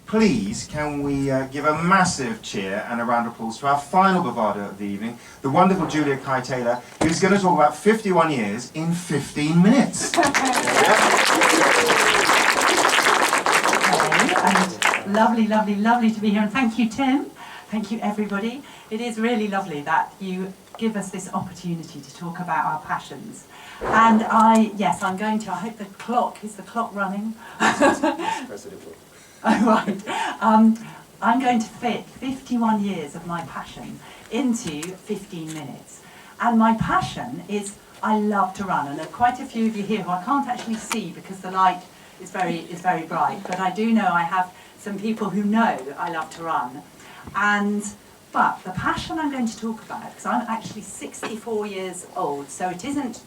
please can we give a massive cheer and a round of applause to our final bravado of the evening, the wonderful Julia Kai-Taylor, who's going to talk about 51 years in 15 minutes. And lovely, lovely, lovely to be here, and thank you, Tim. Thank you, everybody. It is really lovely that you give us this opportunity to talk about our passions. And I'm going to, I hope is the clock running? Oh, right. I'm going to fit 51 years of my passion into 15 minutes. And my passion is I love to run. And there are quite a few of you here who I can't actually see because the light is very bright. But I do know I have some people who know I love to run. But the passion I'm going to talk about, because I'm actually 64 years old, so it isn't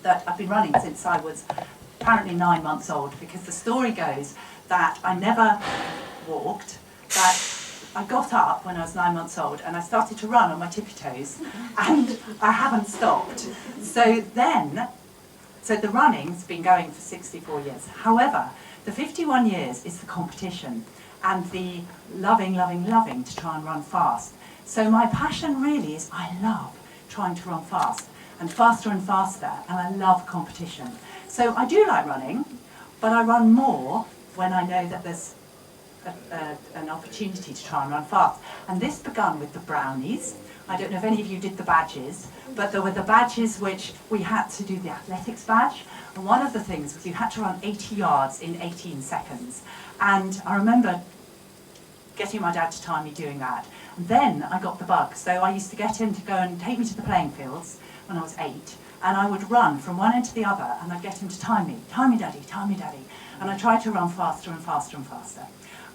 that I've been running since I was apparently 9 months old, because the story goes that I never walked, that I got up when I was 9 months old and I started to run on my tippy toes, and I haven't stopped. So the running's been going for 64 years. However, the 51 years is the competition and the loving to try and run fast. So my passion really is I love trying to run fast and faster, and I love competition. So I do like running, but I run more when I know that there's an opportunity to try and run fast. And this began with the brownies. I don't know if any of you did the badges, but there were the badges which we had to do the athletics badge. And one of the things was you had to run 80 yards in 18 seconds. And I remember getting my dad to time me doing that. And then I got the bug. So I used to get him to go and take me to the playing fields when I was 8. And I would run from one end to the other, and I'd get him to time me, daddy, time me, daddy. And I tried to run faster and faster and faster.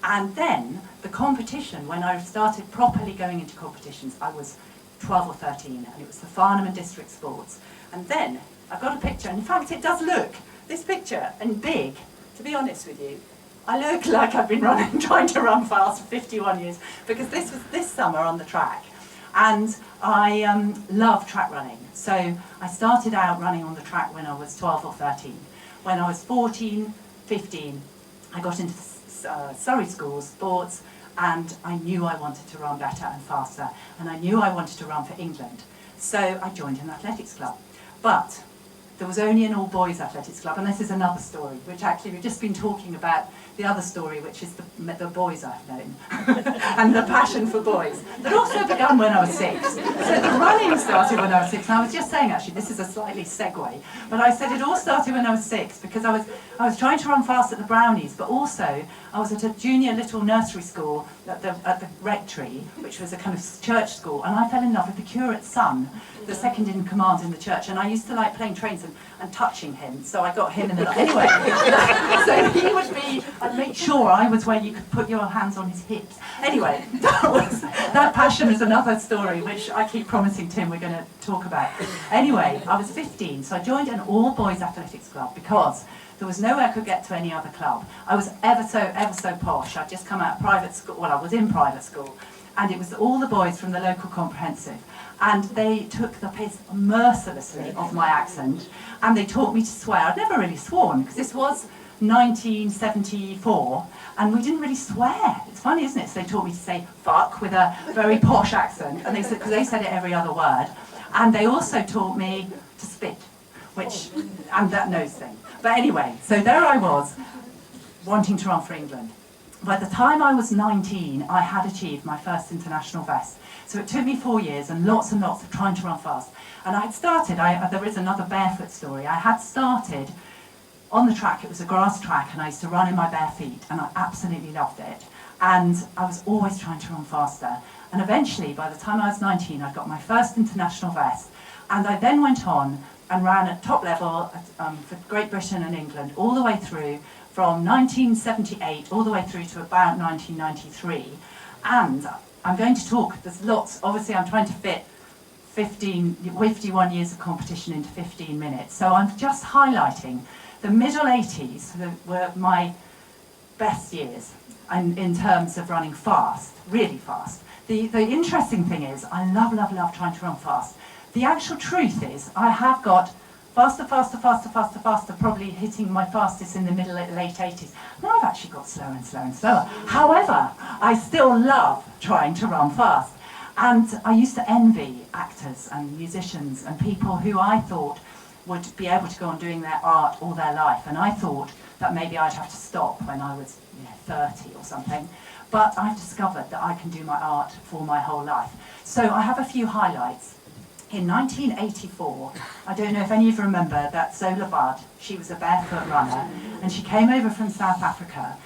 And then the competition, when I started properly going into competitions, I was 12 or 13, and it was the Farnham and District Sports. And then I've got a picture, and in fact it does look, this picture, and big, to be honest with you, I look like I've been trying to run fast for 51 years, because this was this summer on the track. And I love track running. So I started out running on the track when I was 12 or 13. When I was 14, 15, I got into Surrey School sports, and I knew I wanted to run better and faster, and I knew I wanted to run for England. So I joined an athletics club. But there was only an all-boys athletics club, and this is another story, which actually we've just been talking about the other story, which is the boys I've known, and the passion for boys, that also began when I was 6. So the running started when I was 6, and I was just saying, actually, this is a slightly segue, but I said it all started when I was 6, because I was trying to run fast at the Brownies, but also I was at a junior little nursery school at the rectory, which was a kind of church school, and I fell in love with the curate's son, the second in command in the church, and I used to like playing trains and touching him, so I got him in the... Anyway, so he would be... I'd make sure I was where you could put your hands on his hips. Anyway, that passion is another story, which I keep promising Tim we're going to talk about. Anyway, I was 15, so I joined an all-boys athletics club because there was no way I could get to any other club. I was ever so posh. I'd just come out of private school, well, I was in private school, and it was all the boys from the local comprehensive. And they took the piss mercilessly of my accent, and they taught me to swear. I'd never really sworn, because this was 1974, and we didn't really swear. It's funny, isn't it? So they taught me to say fuck with a very posh accent, and because they said it every other word. And they also taught me to spit, and that nose thing. But anyway, so there I was, wanting to run for England. By the time I was 19, I had achieved my first international best. So it took me 4 years and lots of trying to run fast. And I had started, there is another barefoot story, I had started on the track. It was a grass track, and I used to run in my bare feet, and I absolutely loved it. And I was always trying to run faster. And eventually, by the time I was 19, I got my first international vest. And I then went on and ran at top level for Great Britain and England, all the way through from 1978 all the way through to about 1993. And I'm going to talk, there's lots, obviously I'm trying to fit 51 years of competition into 15 minutes. So I'm just highlighting the middle 80s that were my best years in terms of running fast, really fast. The interesting thing is, I love trying to run fast. The actual truth is, I have got faster, faster, faster, faster, faster, probably hitting my fastest in the late 80s. Now I've actually got slower and slower and slower. However, I still love trying to run fast. And I used to envy actors and musicians and people who I thought would be able to go on doing their art all their life. And I thought that maybe I'd have to stop when I was 30 or something. But I've discovered that I can do my art for my whole life. So I have a few highlights. In 1984, I don't know if any of you remember that Zola Budd, she was a barefoot runner, and she came over from South Africa,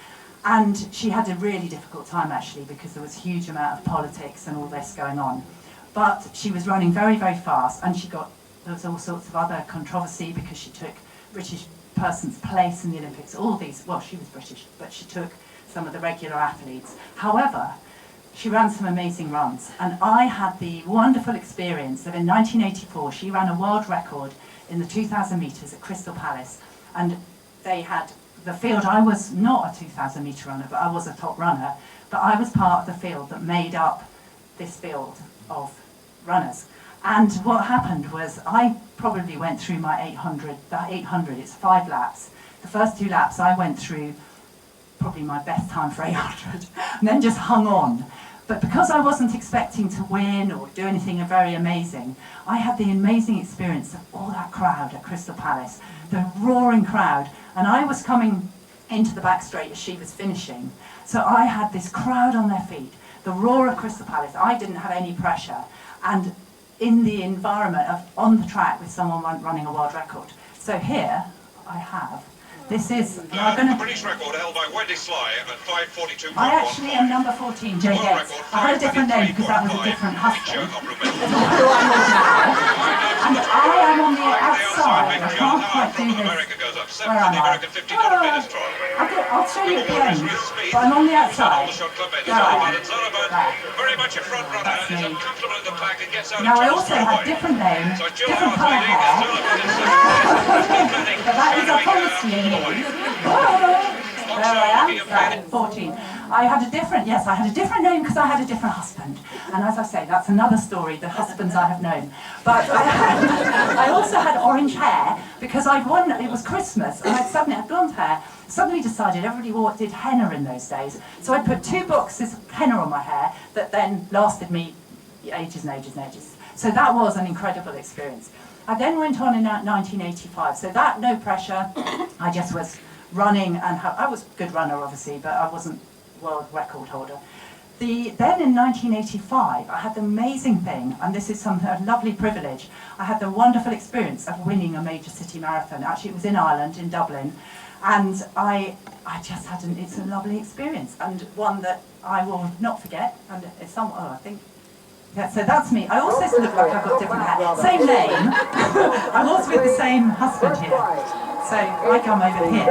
and she had a really difficult time actually because there was a huge amount of politics and all this going on. But she was running very, very fast, and there was all sorts of other controversy because she took British person's place in the Olympics, all these, well, she was British, but she took some of the regular athletes. However, she ran some amazing runs, and I had the wonderful experience of in 1984 she ran a world record in the 2,000 metres at Crystal Palace, and they had the field. I was not a 2,000 metre runner, but I was a top runner, but I was part of the field that made up this field of runners. And what happened was I probably went through my 800, it's 5 laps. The first 2 laps I went through probably my best time for 800, and then just hung on. But because I wasn't expecting to win or do anything very amazing, I had the amazing experience of all that crowd at Crystal Palace, the roaring crowd, and I was coming into the back straight as she was finishing. So I had this crowd on their feet, the roar of Crystal Palace. I didn't have any pressure, and in the environment of on the track with someone running a world record. So here I have. This is the British record held by Wendy Sly at 5:42. I actually am number 14, Jay Gates. I had a different name because that was a different husband. Who I'm with now. And I am on the outside. I can't quite do this. Where am I? I'll show you at the end, but I'm on the outside. There I am. Very much a front runner. That's me. Comfortable in the pack and gets out. Now I also have different names, different colour hair. But that is, I promise you. There I am, 14. I had a different name because I had a different husband. And as I say, that's another story, the husbands I have known. But I also had orange hair because I'd won, it was Christmas, and I suddenly had blonde hair. Suddenly decided everybody did henna in those days. So I put 2 boxes of henna on my hair that then lasted me ages and ages and ages. So that was an incredible experience. I then went on in 1985, so that, no pressure, I just was running, and I was a good runner obviously, but I wasn't world record holder. Then in 1985, I had the amazing thing, and this is a lovely privilege, I had the wonderful experience of winning a major city marathon. Actually it was in Ireland, in Dublin, and I just had it's a lovely experience, and one that I will not forget, and it's I think. Yeah, so that's me. I also look like I've got different hair. Same name. I'm also with the same husband here. So I come over here.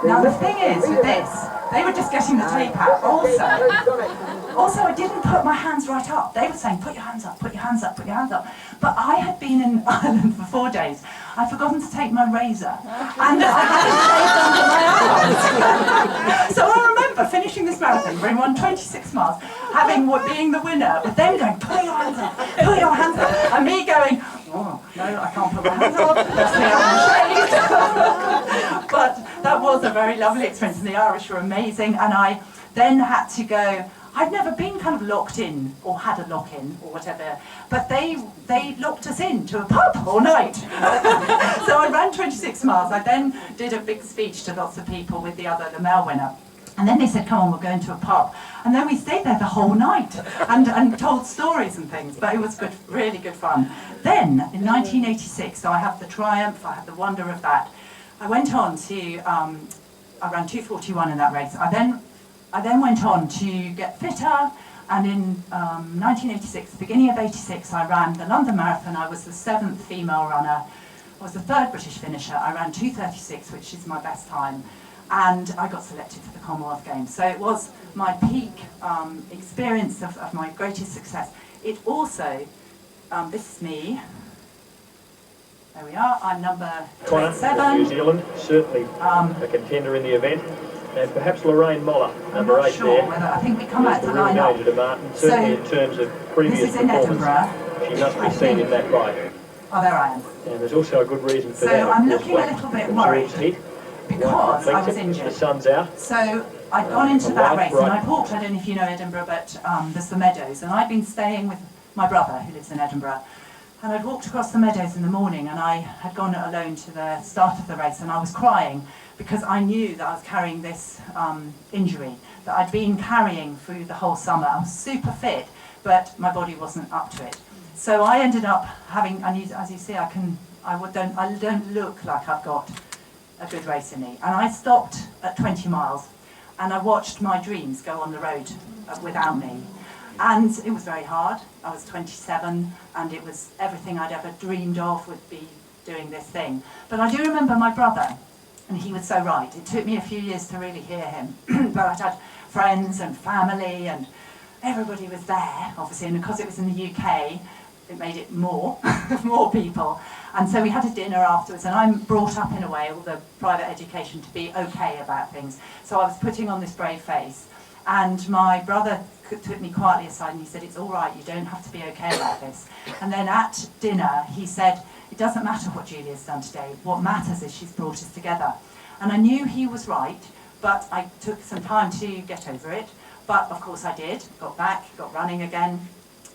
Now the thing is with this, they were just getting the tape out. Also I didn't put my hands right up. They were saying, put your hands up, put your hands up, put your hands up. But I had been in Ireland for 4 days. I'd forgotten to take my razor. And I hadn't shaved under my arms. So I remember finishing this marathon, we won 26 miles, being the winner, with them going, put your hands up, put your hands up. And me going, oh, no, I can't put my hands up. That's me, I'm shaved. But that was a very lovely experience, and the Irish were amazing, and I then had to go. I'd never been kind of locked in, or had a lock-in, or whatever, but they locked us in to a pub all night. So I ran 26 miles. I then did a big speech to lots of people with the male winner. And then they said, come on, we'll go into a pub. And then we stayed there the whole night and told stories and things, but it was good, really good fun. Then, in 1986, so I have the triumph, I had the wonder of that. I went on to, I ran 2:41 in that race. I then went on to get fitter, and in 1986, beginning of 86, I ran the London Marathon. I was the 7th female runner. I was the 3rd British finisher. I ran 2:36, which is my best time, and I got selected for the Commonwealth Games. So it was my peak experience of my greatest success. It also, this is me. There we are, I'm number 7. New Zealand, certainly a contender in the event. And perhaps Lorraine Moller, number 8 sure there. whether, I think we come out to line up. To Martin, certainly in terms of previous this is in performance, Edinburgh. she must be seen in that light. Oh, there I am. And there's also a good reason for So that. I'm Of course, looking a black little bit absorbs worried heat. because White I was reflects it. injured. The sun's out. So I'd gone into a that white, race, and bright- I walked, I don't know if you know Edinburgh, but there's the meadows, and I'd been staying with my brother who lives in Edinburgh, and I'd walked across the meadows in the morning, and I had gone alone to the start of the race, and I was crying because I knew that I was carrying this injury that I'd been carrying through the whole summer. I was super fit, but my body wasn't up to it. So I ended up having, and as you see, I don't look like I've got a good race in me. And I stopped at 20 miles, and I watched my dreams go on the road without me. And it was very hard. I was 27, and it was everything I'd ever dreamed of would be doing this thing. But I do remember my brother, and he was so right. It took me a few years to really hear him. But I'd had friends and family, and everybody was there, obviously, and because it was in the UK, it made it more, more people. And so we had a dinner afterwards, and I'm brought up in a way, all the private education, to be okay about things. So I was putting on this brave face, and my brother took me quietly aside and he said, "It's all right, you don't have to be okay about this." And then at dinner, he said, "It doesn't matter what Julia's done today, what matters is she's brought us together." And I knew he was right, but I took some time to get over it. But of course I did, got back, got running again.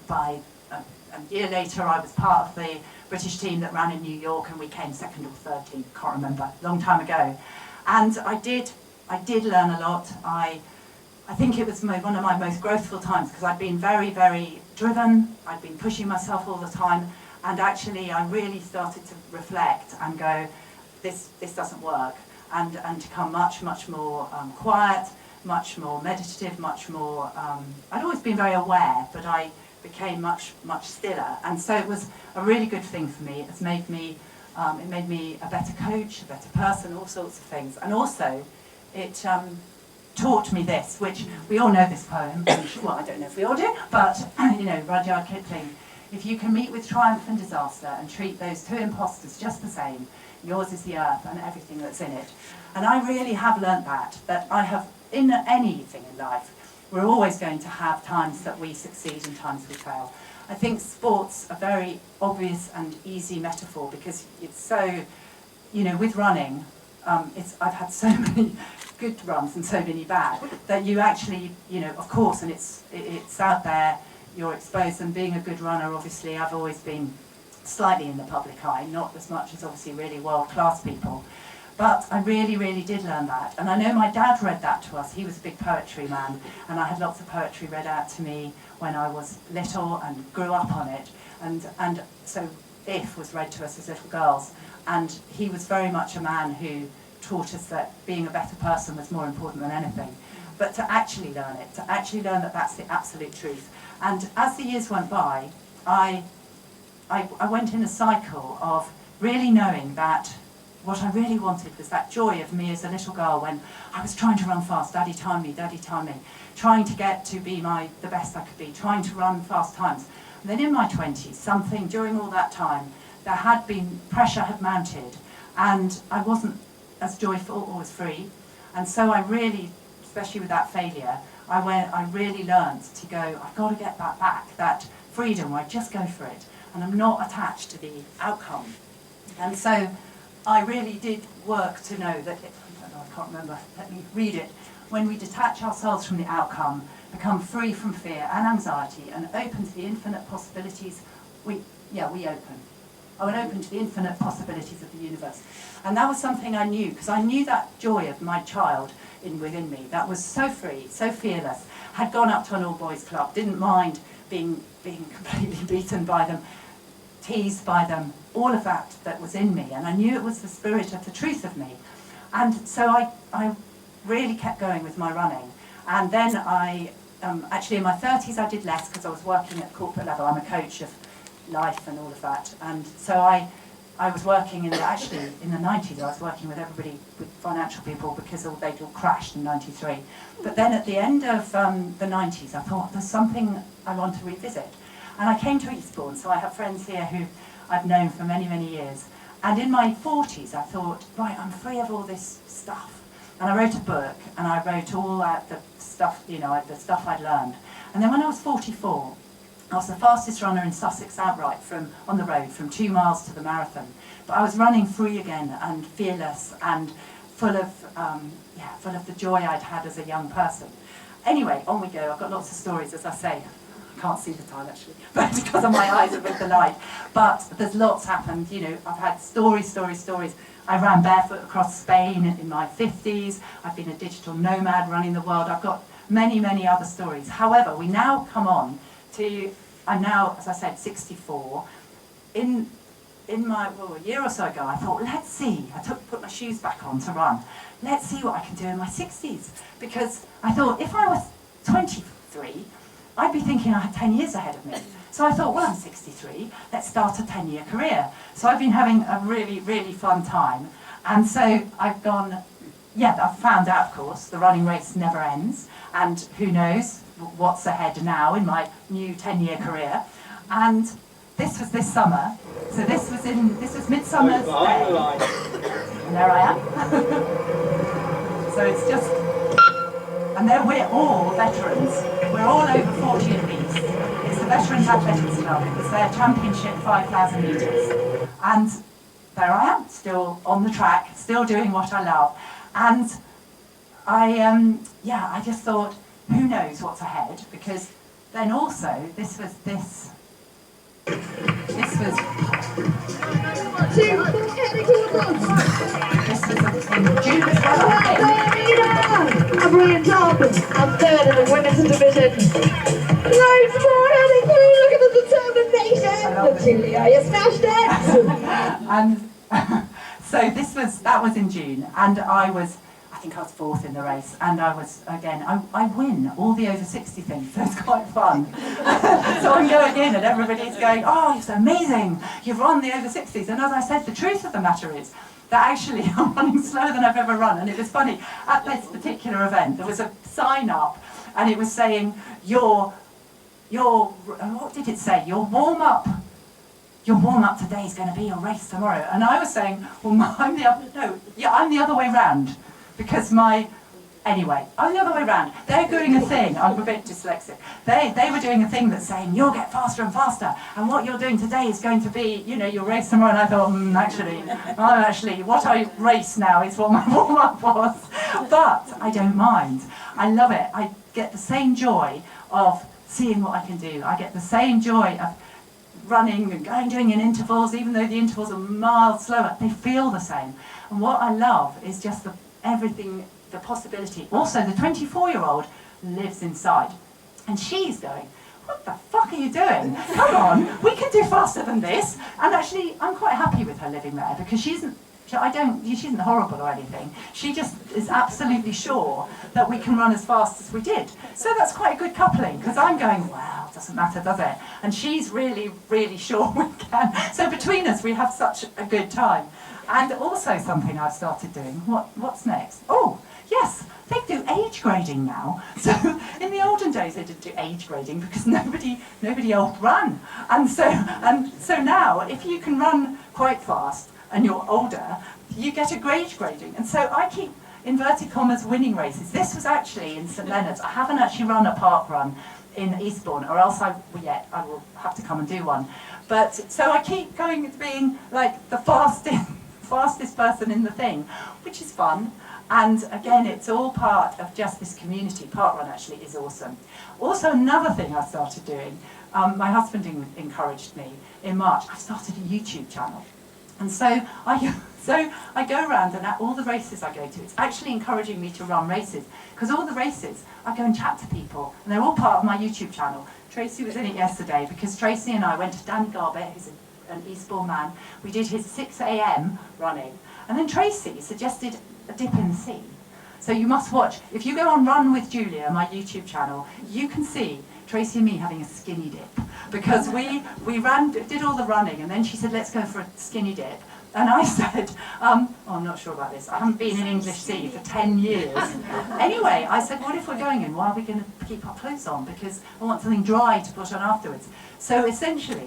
By a year later, I was part of the British team that ran in New York, and we came second or third team, can't remember, long time ago. And I did learn a lot. I think it was one of my most growthful times, because I'd been very, very driven, I'd been pushing myself all the time, and actually I really started to reflect and go, this doesn't work, and to become much, much more quiet, much more meditative, much more, I'd always been very aware, but I became much, much stiller. And so it was a really good thing for me. It made me a better coach, a better person, all sorts of things. And also, it taught me this, which we all know this poem, which, well, I don't know if we all do, but, you know, Rudyard Kipling, "If you can meet with triumph and disaster and treat those two impostors just the same, yours is the earth and everything that's in it." And I really have learnt that I have, in anything in life, we're always going to have times that we succeed and times we fail. I think sports a very obvious and easy metaphor, because it's so, you know, with running, I've had so many good runs and so many bad, that you actually, you know, of course, and it's out there, you're exposed, and being a good runner, obviously, I've always been slightly in the public eye, not as much as obviously really world-class people. But I really, really did learn that. And I know my dad read that to us. He was a big poetry man, and I had lots of poetry read out to me when I was little and grew up on it. And so If was read to us as little girls. And he was very much a man who taught us that being a better person was more important than anything. But to actually learn it, to actually learn that that's the absolute truth. And as the years went by, I went in a cycle of really knowing that what I really wanted was that joy of me as a little girl when I was trying to run fast, daddy time me, trying to get to be the best I could be, trying to run fast times. And then in my 20s, during all that time, there had been, pressure had mounted, and I wasn't as joyful or as free. And so I really, especially with that failure, I really learned to go, I've got to get that back, that freedom where I just go for it, and I'm not attached to the outcome. And so I really did work to know that, I can't remember, let me read it. When we detach ourselves from the outcome, become free from fear and anxiety, and open to the infinite possibilities, we open. Oh, and open to the infinite possibilities of the universe. And that was something I knew, because I knew that joy of my child within me, that was so free, so fearless, had gone up to an all-boys club, didn't mind being completely beaten by them, teased by them, all of that was in me, and I knew it was the spirit of the truth of me. And so I really kept going with my running. And then actually in my 30s I did less, because I was working at corporate level. I'm a coach of life and all of that. And so I was working in the 90s, I was working with everybody, with financial people, because they'd all crashed in 93. But then at the end of the 90s, I thought, there's something I want to revisit. And I came to Eastbourne, so I have friends here who I've known for many, many years. And in my 40s, I thought, right, I'm free of all this stuff. And I wrote a book, and I wrote all out the stuff, the stuff I'd learned. And then when I was 44, I was the fastest runner in Sussex outright on the road, from 2 miles to the marathon. But I was running free again and fearless and full of the joy I'd had as a young person. Anyway, on we go. I've got lots of stories, as I say. I can't see the time actually, but because of my eyes are with the light. But there's lots happened. You know, I've had stories. I ran barefoot across Spain in my 50s. I've been a digital nomad running the world. I've got many other stories. However, we now come on to, I'm now, as I said, 64. In my, a year or so ago, I thought, let's see. I put my shoes back on to run. Let's see what I can do in my 60s. Because I thought, if I was 23, I'd be thinking I had 10 years ahead of me. So I thought, well, I'm 63, let's start a 10-year career. So I've been having a really fun time. And so I've gone, I've found out, of course, the running race never ends. And who knows what's ahead now in my new 10-year career. And this was this summer. So this was Midsummer's Day. And there I am. So it's just, and then we're all veterans. We're all over 40 at least. It's the Veterans Athletics Club. It's their championship 5,000 metres. And there I am, still on the track, still doing what I love. And I just thought, who knows what's ahead? Because then also, this was in June as well, I think. I'm Brian Tarpon. I'm third in the women's division. Loads more heading through. Look at the determination. Julia, you smashed it. And so that was in June, and I think I was fourth in the race, and I win all the over 60 things, so it's quite fun. So I'm going in and everybody's going, oh, it's amazing, you've run the over 60s. And as I said, the truth of the matter is that actually I'm running slower than I've ever run. And it was funny, at this particular event, there was a sign up, and it was saying, what did it say? Your warm-up today is going to be your race tomorrow. And I was saying, well, I'm the other way round. Because I'm the other way round. They're doing a thing, I'm a bit dyslexic. They were doing a thing that's saying, you'll get faster and faster, and what you're doing today is going to be, your race tomorrow. And I thought, actually, what I race now is what my warm-up was. But I don't mind. I love it. I get the same joy of seeing what I can do. I get the same joy of running and doing in intervals, even though the intervals are miles slower, they feel the same. And what I love is just everything, the possibility. Also, the 24-year-old lives inside, and she's going, what the fuck are you doing? Come on, we can do faster than this. And actually, I'm quite happy with her living there, because she isn't horrible or anything. She just is absolutely sure that we can run as fast as we did. So that's quite a good coupling, because I'm going, well, it doesn't matter, does it? And she's really sure we can. So between us, we have such a good time. And also something I've started doing. What's next? Oh, yes, they do age grading now. So in the olden days, they didn't do age grading because nobody old ran. And so now, if you can run quite fast and you're older, you get a grade grading. And so I keep, inverted commas, winning races. This was actually in St Leonard's. I haven't actually run a park run in Eastbourne, or else I will have to come and do one. But so I keep going to being like the fastest person in the thing, which is fun. And again, it's all part of just this community. Parkrun actually is awesome. Also, another thing I started doing, my husband encouraged me in March. I started a YouTube channel, and so I go around, and at all the races I go to, it's actually encouraging me to run races, because all the races I go and chat to people, and they're all part of my YouTube channel. Tracy was in it yesterday, because Tracy and I went to Danny Garbett, who's an Eastbourne man. We did his 6 a.m. running, and then Tracy suggested a dip in the sea. So you must watch. If you go on Run with Julia, my YouTube channel, you can see Tracy and me having a skinny dip, because we did all the running, and then she said, let's go for a skinny dip. And I said, I'm not sure about this. I haven't been in English Sea for 10 years. Anyway, I said, what if we're going in? Why are we going to keep our clothes on? Because I want something dry to put on afterwards. So essentially,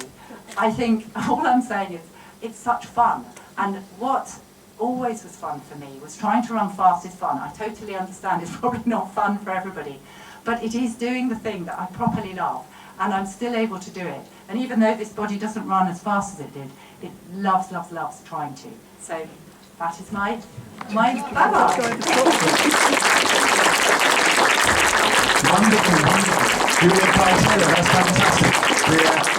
I think all I'm saying is it's such fun. And what always was fun for me was trying to run fast is fun. I totally understand it's probably not fun for everybody, but it is doing the thing that I properly love. and I'm still able to do it. And even though this body doesn't run as fast as it did, it loves, loves, loves trying to. So that is my baba. Wonderful, wonderful. Julia Kai Taylor, that's fantastic.